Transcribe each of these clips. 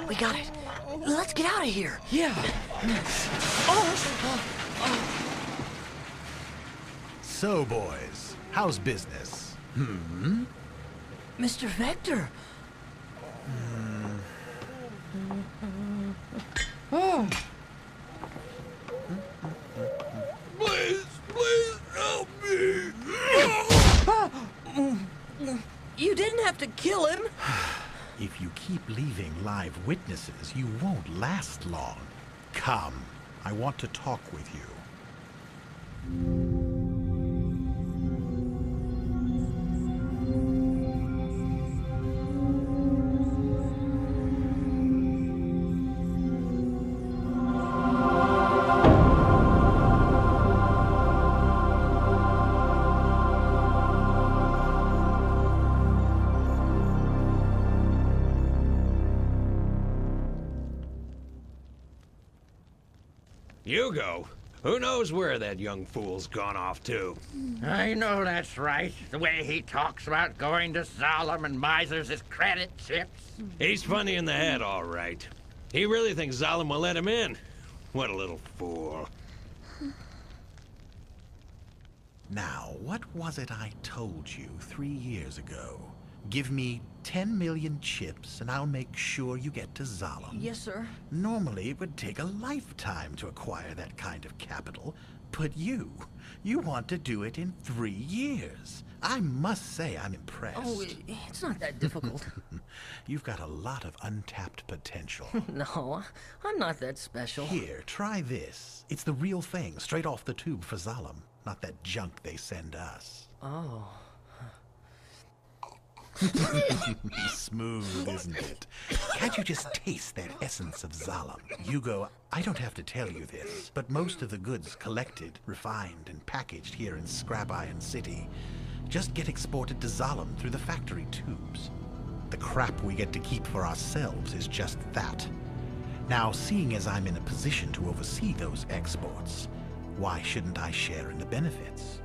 We got it. Let's get out of here. Yeah. So, boys, how's business? Mr. Vector. Please help me. You didn't have to kill him. If you keep leaving live witnesses, you won't last long. Come, I want to talk with you. Hugo, who knows where that young fool's gone off to? I know that's right. The way he talks about going to Solemn and misers his credit chips. He's funny in the head, all right. He really thinks Zalem will let him in. What a little fool. Now, what was it I told you 3 years ago? Give me 10 million chips and I'll make sure you get to Zalem. Yes, sir. Normally, it would take a lifetime to acquire that kind of capital. But you want to do it in 3 years. I must say I'm impressed. Oh, it's not that difficult. You've got a lot of untapped potential. No, I'm not that special. Here, try this. It's the real thing, straight off the tube for Zalem. Not that junk they send us. Oh. Smooth, isn't it? Can't you just taste that essence of Zalem? Hugo, I don't have to tell you this, but most of the goods collected, refined, and packaged here in Scrap Iron City just get exported to Zalem through the factory tubes. The crap we get to keep for ourselves is just that. Now, seeing as I'm in a position to oversee those exports, why shouldn't I share in the benefits?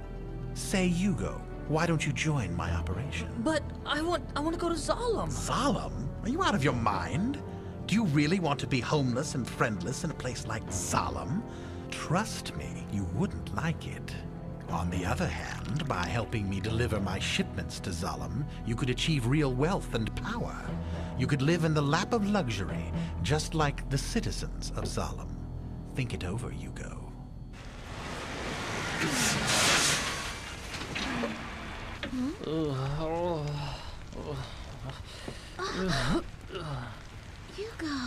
Say, Hugo, why don't you join my operation? But I want to go to Zalem. Zalem? Are you out of your mind? Do you really want to be homeless and friendless in a place like Zalem? Trust me, you wouldn't like it. On the other hand, by helping me deliver my shipments to Zalem, you could achieve real wealth and power. You could live in the lap of luxury, just like the citizens of Zalem. Think it over, Hugo. Hugo!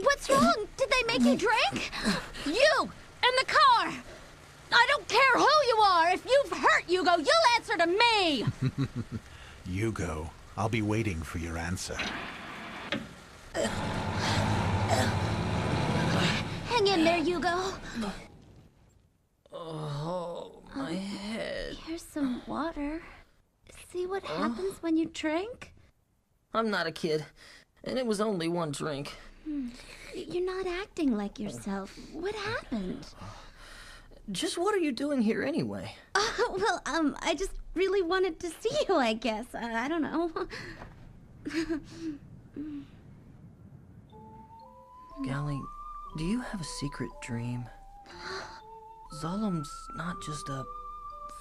What's wrong? Did they make you drink? You! In the car! I don't care who you are! If you've hurt Hugo, you'll answer to me! Hugo, I'll be waiting for your answer. Hang in there, Hugo. Oh, my head. Here's some water. See what happens when you drink? I'm not a kid, and it was only one drink. You're not acting like yourself. What happened? Just what are you doing here anyway? I just really wanted to see you, I guess. I don't know. Gally, do you have a secret dream? Zalem's not just a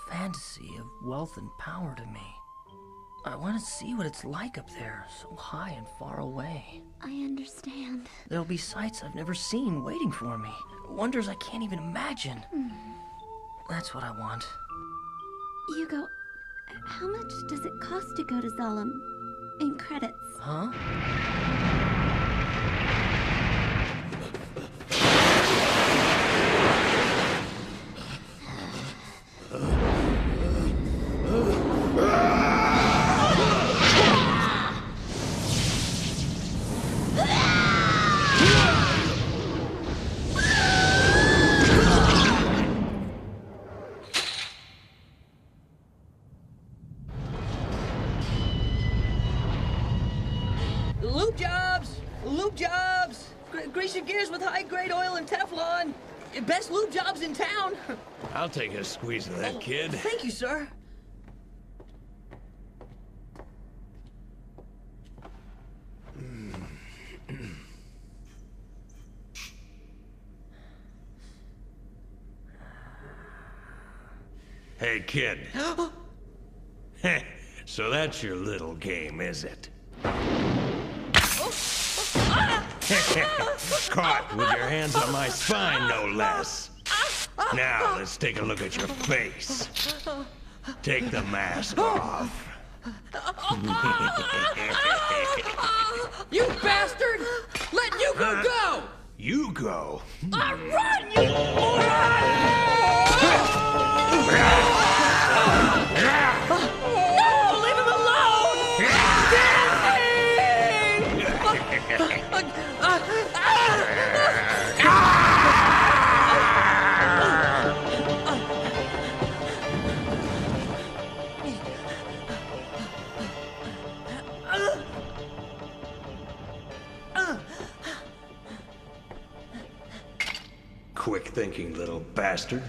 fantasy of wealth and power to me. I want to see what it's like up there, so high and far away. I understand. There'll be sights I've never seen waiting for me. Wonders I can't even imagine. That's what I want. Hugo, how much does it cost to go to Zalem in credits? Huh? Lube jobs! Grease your gears with high-grade oil and Teflon. Best lube jobs in town. I'll take a squeeze of that, kid. Thank you, sir. Hey, kid. So that's your little game, is it? Caught with your hands on my spine, no less. Now, let's take a look at your face. Take the mask off. You bastard! Let Yugo go! You go. Run, you... No! Leave him alone! Quick thinking, little bastard.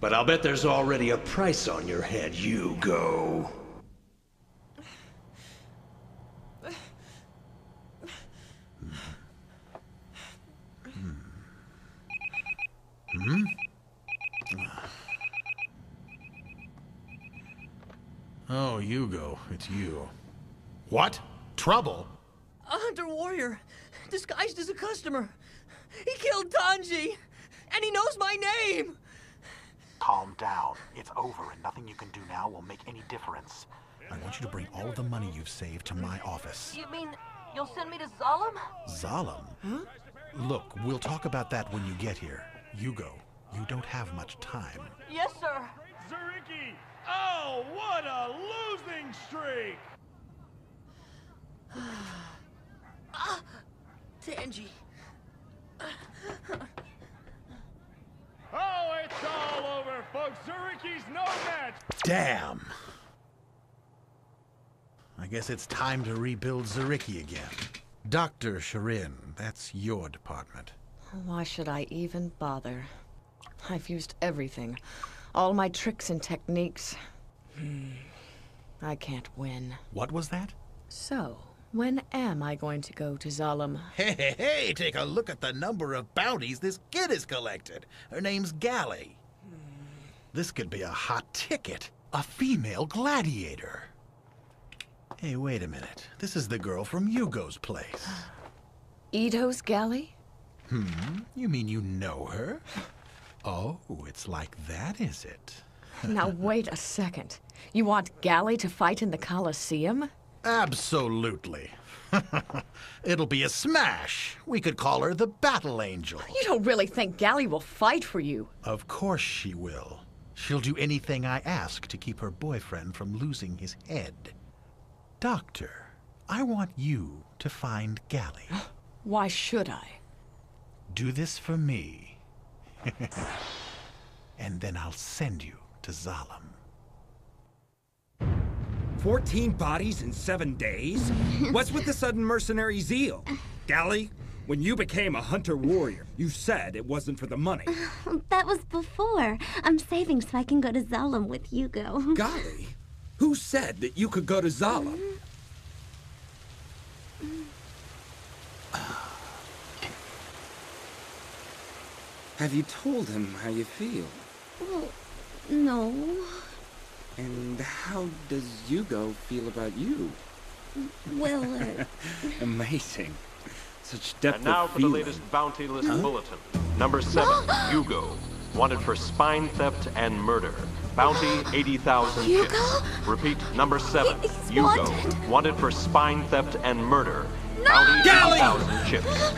But I'll bet there's already a price on your head, you go. Oh, Hugo, it's you. What? Trouble? A hunter warrior, disguised as a customer. He killed Tanji, and he knows my name. Calm down. It's over, and nothing you can do now will make any difference. I want you to bring all of the money you've saved to my office. You mean you'll send me to Zalem? Zalem? Huh? Look, we'll talk about that when you get here. Hugo, you don't have much time. Yes, sir. Zariki! Oh, what a losing streak! Tanji. Oh, it's all over, folks. Zariki's no match. Damn! I guess it's time to rebuild Zariki again. Dr. Shirin, that's your department. Why should I even bother? I've used everything. All my tricks and techniques. I can't win. What was that? So, when am I going to go to Zalem? Hey, take a look at the number of bounties this kid has collected. Her name's Gally. This could be a hot ticket. A female gladiator. Hey, wait a minute. This is the girl from Hugo's place. Ito's Galley? You mean you know her? Oh, it's like that, is it? Now wait a second. You want Galley to fight in the Colosseum? Absolutely. It'll be a smash. We could call her the Battle Angel. You don't really think Galley will fight for you? Of course she will. She'll do anything I ask to keep her boyfriend from losing his head. Doctor, I want you to find Galley. Why should I? Do this for me. And then I'll send you to Zalem. 14 bodies in 7 days? What's with the sudden mercenary zeal? Gally, when you became a hunter-warrior, you said it wasn't for the money. That was before. I'm saving so I can go to Zalem with Hugo. Golly, who said that you could go to Zalem? Have you told him how you feel? Well, no. And how does Hugo feel about you? Well, Amazing. Such depth And now of for the feeling. latest bounty list bulletin. Number 7, Hugo. Wanted for spine theft and murder. Bounty 80,000 Hugo? chips. Repeat, number 7, He's Hugo. wanted. Wanted for spine theft and murder. No! Bounty Gally! 80,000 chips.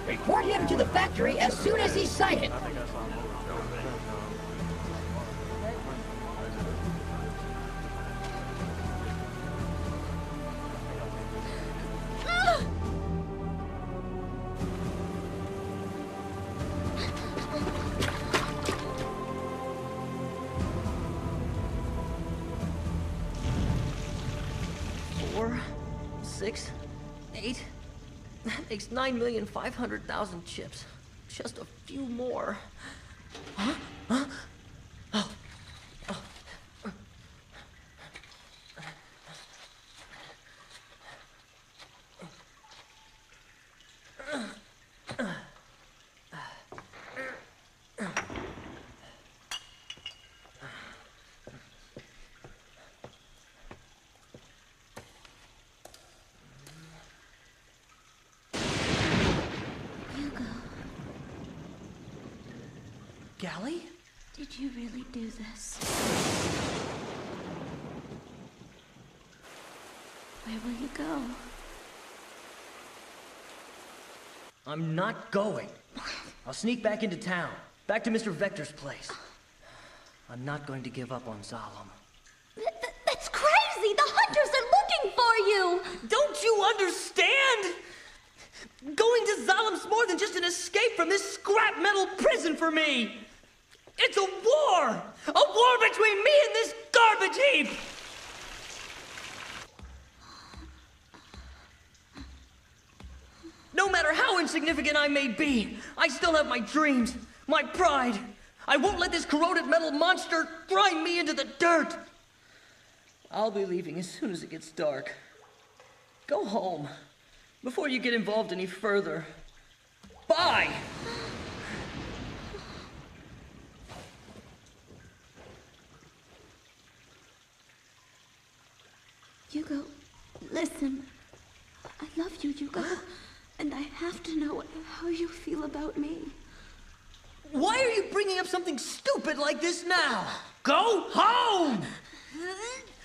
Report him to the factory as soon as he's sighted. Four, 6, 8, That makes 9,500,000 chips. Just a few more. Huh? Huh? Oh. Oh. Gally? Did you really do this? Where will you go? I'm not going. I'll sneak back into town. Back to Mr. Vector's place. I'm not going to give up on Zalem. That's crazy! The hunters are looking for you! Don't you understand? Going to Zalem's more than just an escape from this scrap metal prison for me! It's a war! A war between me and this garbage heap! No matter how insignificant I may be, I still have my dreams, my pride. I won't let this corroded metal monster grind me into the dirt. I'll be leaving as soon as it gets dark. Go home, before you get involved any further. Bye! Hugo, listen. I love you, Hugo. And I have to know how you feel about me. Why are you bringing up something stupid like this now? Go home!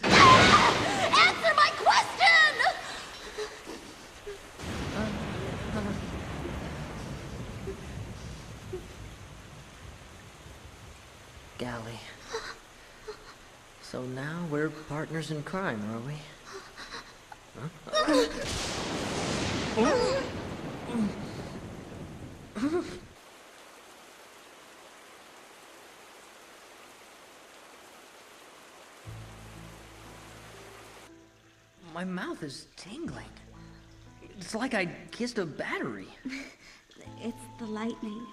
Answer my question! Gally. So now we're partners in crime, are we? Huh? My mouth is tingling. It's like I kissed a battery. It's the lightning.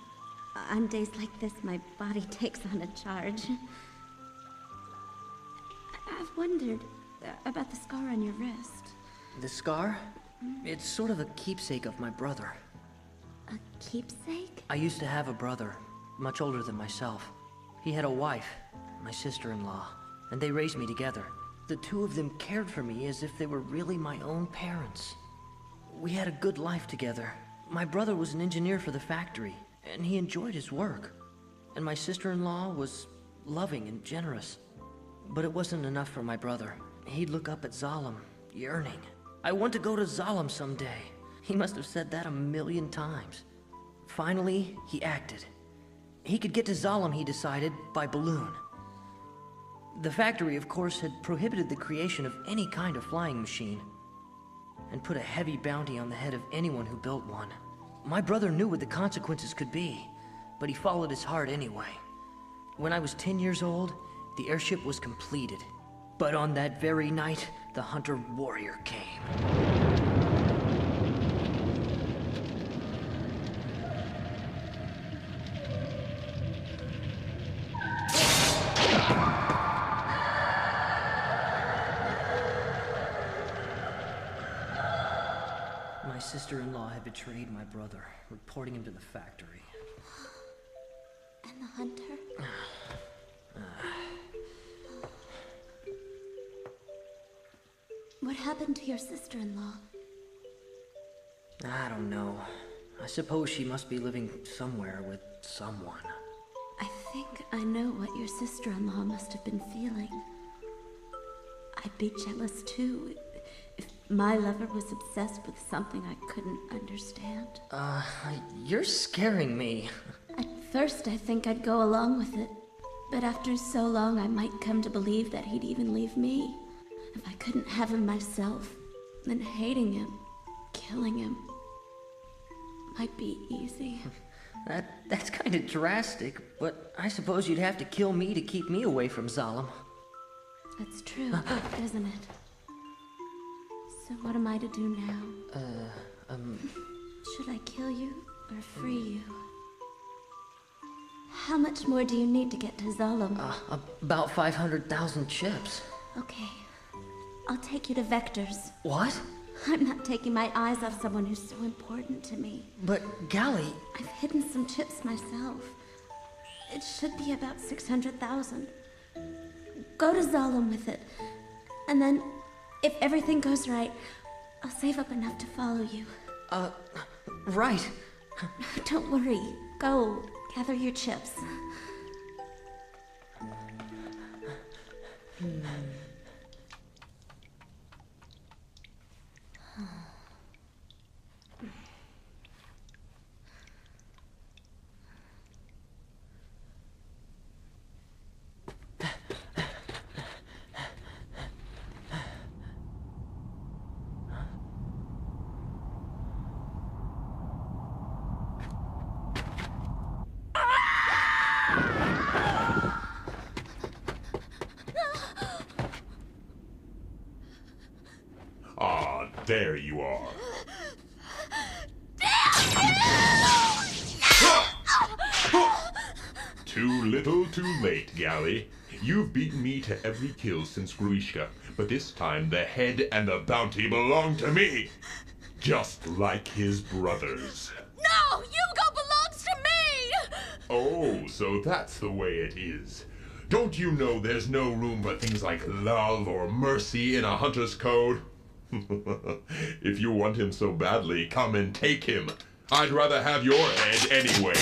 On days like this, my body takes on a charge. I've wondered about the scar on your wrist. The scar? It's sort of a keepsake of my brother. A keepsake? I used to have a brother, much older than myself. He had a wife, my sister-in-law, and they raised me together. The two of them cared for me as if they were really my own parents. We had a good life together. My brother was an engineer for the factory, and he enjoyed his work. And my sister-in-law was loving and generous. But it wasn't enough for my brother. He'd look up at Zalem, yearning. I want to go to Zalem someday. He must have said that 1,000,000 times. Finally, he acted. He could get to Zalem, he decided, by balloon. The factory, of course, had prohibited the creation of any kind of flying machine, and put a heavy bounty on the head of anyone who built one. My brother knew what the consequences could be, but he followed his heart anyway. When I was 10 years old, the airship was completed. But on that very night, the hunter-warrior came. My sister-in-law had betrayed my brother, reporting him to the factory. And the hunter? What happened to your sister-in-law? I don't know. I suppose she must be living somewhere with someone. I think I know what your sister-in-law must have been feeling. I'd be jealous too, if my lover was obsessed with something I couldn't understand. You're scaring me. At first, I think I'd go along with it. But after so long, I might come to believe that he'd even leave me. If I couldn't have him myself, then hating him, killing him, might be easy. That's kind of drastic, but I suppose you'd have to kill me to keep me away from Zalem. That's true, isn't it? So what am I to do now? Should I kill you or free you? How much more do you need to get to Zalem? About 500,000 chips. Okay. I'll take you to Vector's. What? I'm not taking my eyes off someone who's so important to me. But, Gally... I've hidden some chips myself. It should be about 600,000. Go to Zalem with it. And then, if everything goes right, I'll save up enough to follow you. Right. Don't worry. Go, gather your chips. Ah, there you are. Too little, too late, Gally. You've beaten me to every kill since Gruishka, but this time the head and the bounty belong to me. Just like his brothers. No! Yugo belongs to me! Oh, so that's the way it is. Don't you know there's no room for things like love or mercy in a hunter's code? If you want him so badly, come and take him. I'd rather have your head anyway.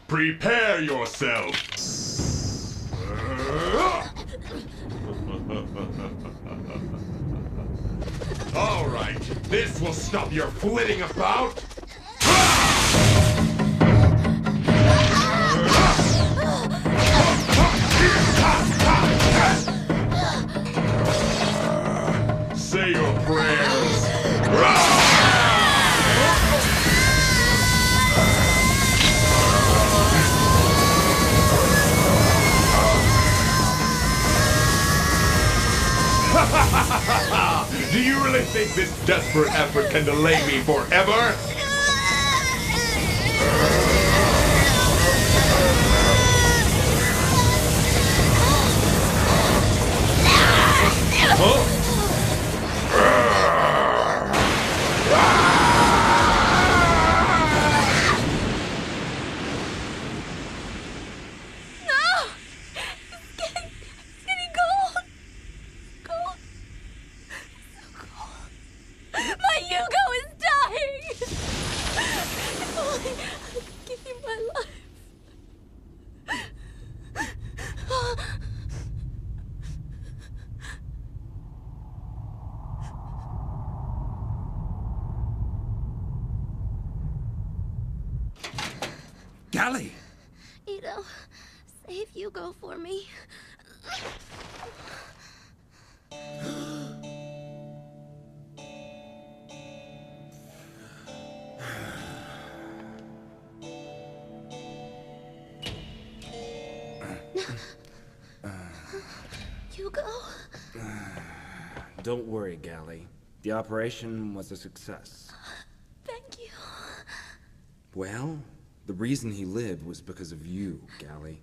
Prepare yourself! All right, this will stop your flitting about. Say your prayers. Do you really think this desperate effort can delay me forever? Huh? Gally! Ito, save Yugo for me. Yugo? Don't worry, Gally. The operation was a success. Thank you. Well, the reason he lived was because of you, Gally.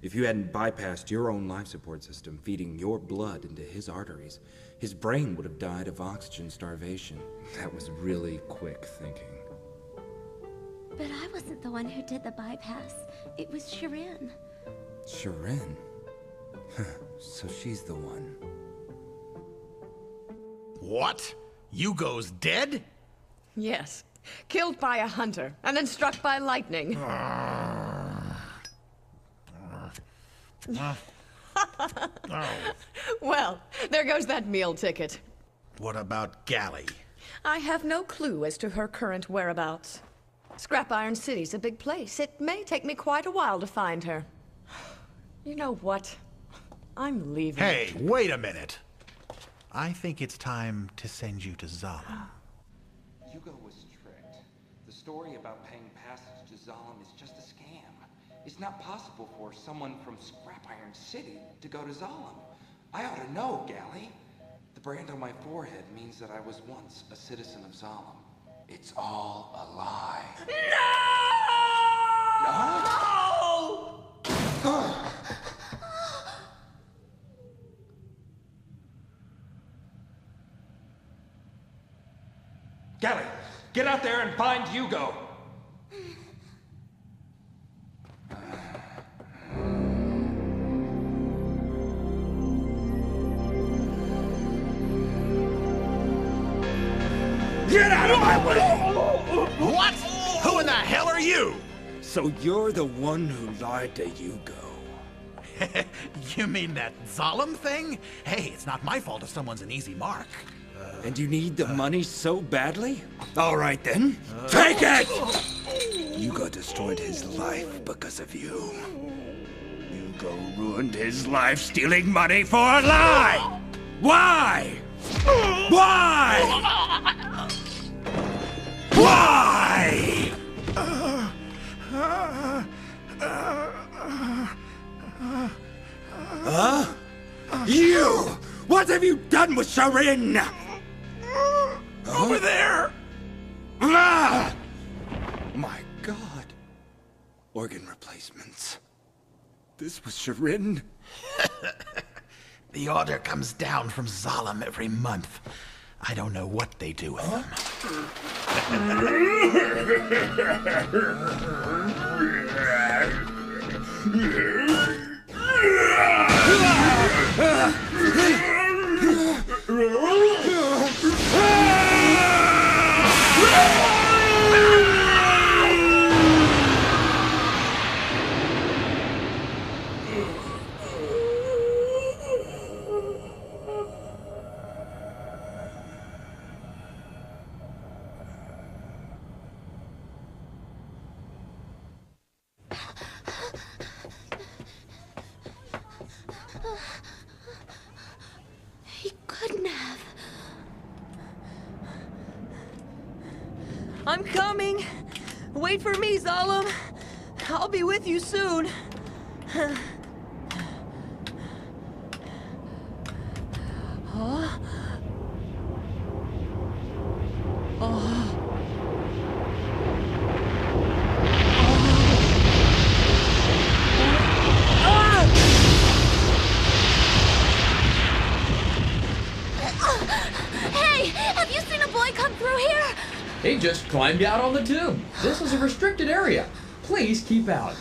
If you hadn't bypassed your own life support system, feeding your blood into his arteries, his brain would have died of oxygen starvation. That was really quick thinking. But I wasn't the one who did the bypass. It was Shirin. Shirin? So she's the one. What? Yugo's dead? Yes. Killed by a hunter, and then struck by lightning. Well, there goes that meal ticket. What about Gally? I have no clue as to her current whereabouts. Scrap Iron City's a big place. It may take me quite a while to find her. You know what? I'm leaving. Hey, wait a minute. I think it's time to send you to Zalem. Yugo was tricked. The story about paying passage to Zalem is just a scam. It's not possible for someone from Scrap Iron City to go to Zalem. I ought to know, Gally. The brand on my forehead means that I was once a citizen of Zalem. It's all a lie. No! Gally, get out there and find Hugo. Get out of my way! What? Who in the hell are you? So you're the one who lied to Hugo. You mean that Zalem thing? Hey, it's not my fault if someone's an easy mark. And you need the money so badly? All right then, take it! Hugo destroyed his life because of you. Hugo ruined his life stealing money for a lie! Why? Why? Why? Huh? You! What have you done with Sharin? Over there! Ah! My God. Organ replacements. This was Sharin? The order comes down from Zalem every month. I don't know what they do with them. He couldn't have. I'm coming! Wait for me, Zalem! I'll be with you soon. Huh? Hey, have you seen a boy come through here? He just climbed out on the tube. This is a restricted area. Please keep out.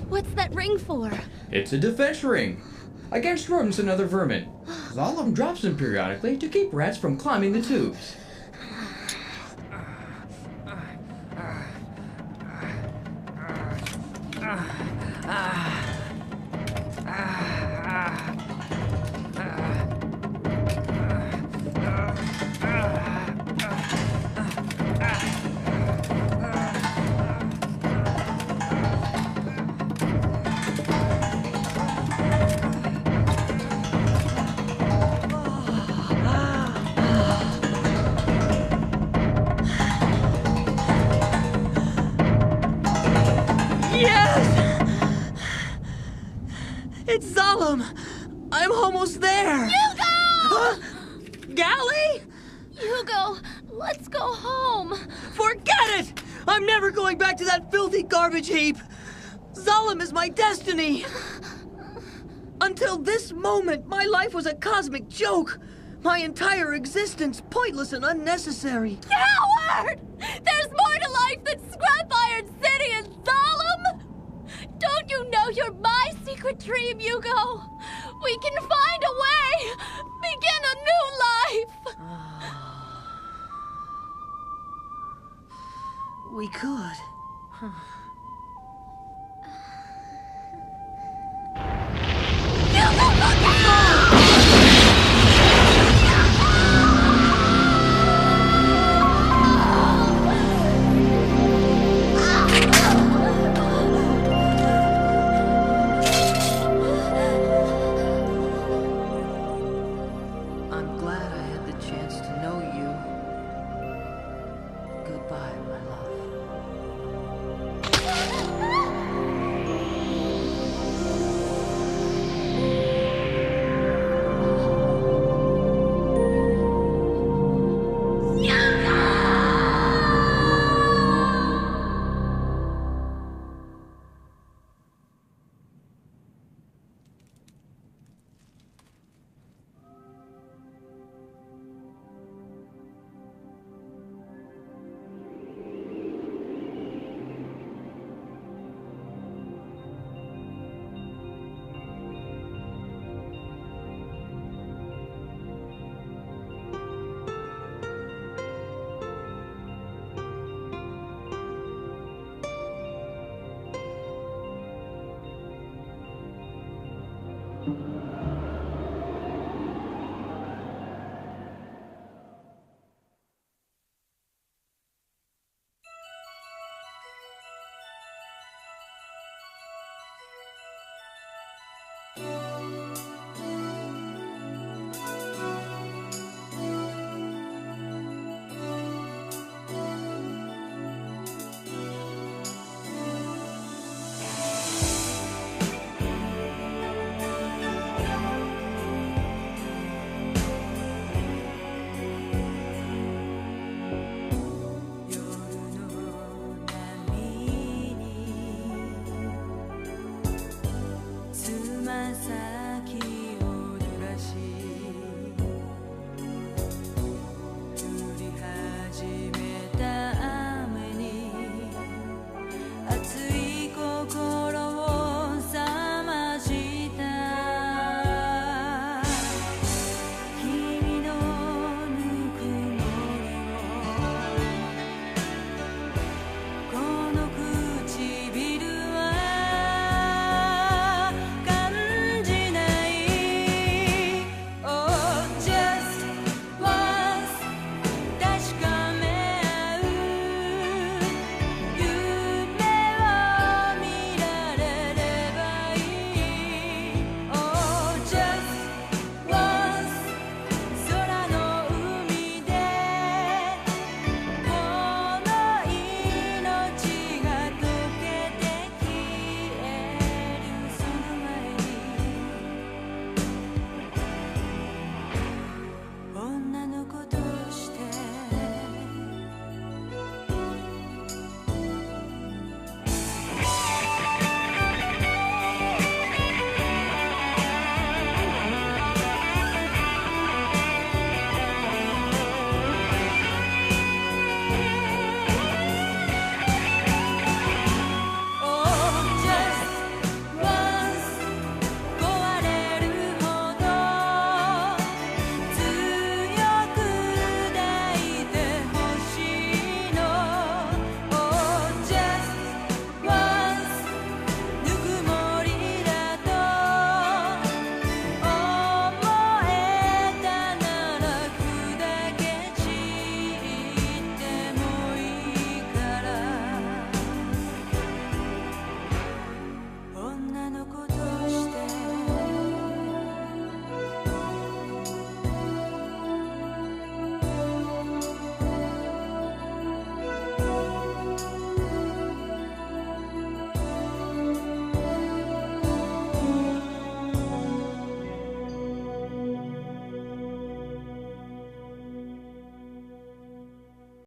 What's that ring for? It's a defense ring. Against rodents and other vermin. Zalem drops them periodically to keep rats from climbing the tubes. It's Zalem! I'm almost there! Hugo! Gally? Hugo, let's go home. Forget it! I'm never going back to that filthy garbage heap! Zalem is my destiny! Until this moment, my life was a cosmic joke! My entire existence pointless and unnecessary! Coward! There's more to life than Scrap Iron City and Zalem! Don't you know you're my secret dream, Hugo? We can find a way! Begin a new life! We could. Huh.